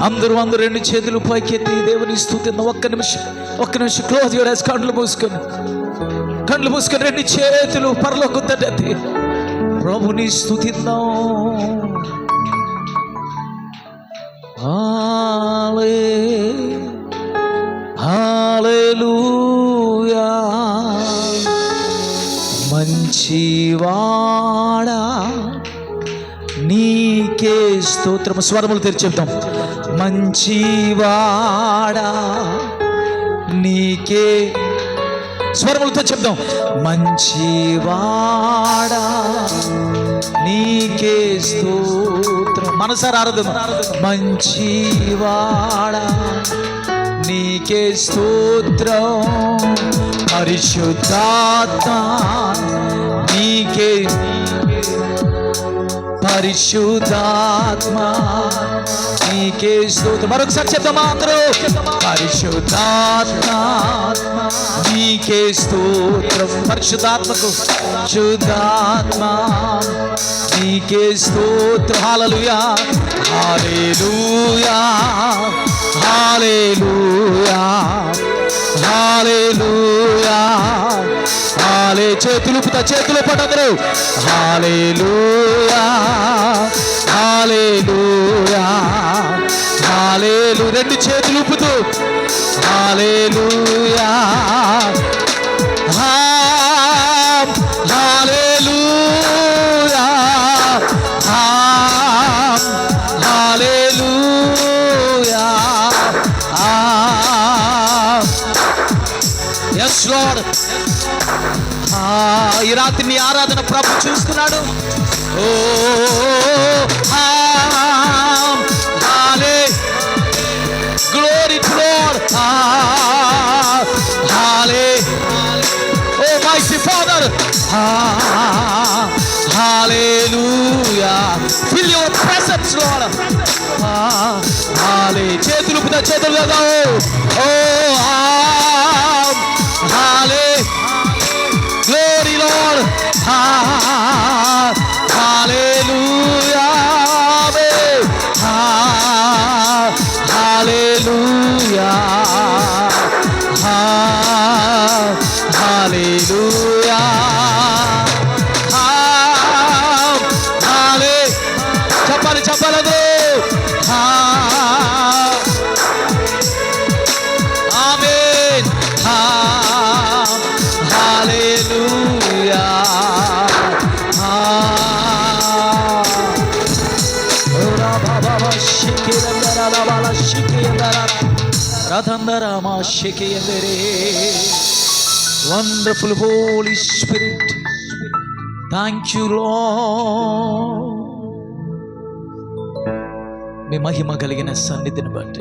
అందరూ రెండు చేతులు పైకెత్తి దేవుని స్తుతిద్దాం. ఒక్క నిమిషం క్లోజ్ యువర్ ఐస్. కళ్ళు మూసుకొని రెండు చేతులు పరలోకం తట్టెత్తి ప్రభుని స్తుతిద్దాం. హల్లెలూయా. మంచివాడా నీకే స్తోత్రము. స్వరములు తెరిచి చెప్తాం. మంచివాడా నీకే. స్వరములతో చెప్తాం. మంచివాడా నీకే స్తోత్రం. మనసారా ఆరాధన. మంచివాడా నీకే స్తోత్రం. పరిశుద్ధాత్మ నీకే. పరిశుద్ధాత్మ నీకే స్తోత్రం. మరొకసారి చెప్తామా అందరూ? పరిశుద్ధాత్మ నీకే స్తోత్రం. పరిశుద్ధాత్మకు శుద్ధాత్మ నీకే స్తోత్రం. హల్లెలూయా హల్లెలూయా హల్లెలూయా హల్లెలూయా. చేతులు పట్టందరూ. హల్లెలూయా హల్లెలూయా హల్లెలూయా. రెండు చేతులు ఊపుతూ హల్లెలూయా హల్లెలూయా హల్లెలూయా. yes Lord. ఈ రాత్రి నీ ఆరాధన ప్రభు చూస్తున్నాడు. Oh glory to Lord. Oh mighty father. Hallelujah. Feel your presence Lord. చేతులు కదా. Oh glory Lord. Hallelujah. Hallelujah. Hallelujah. చెప్పాలి amen. Hallelujah. Wonderful holy spirit. Thank you Lord. మీ మహిమ కలిగిన సన్నిధిని బట్టి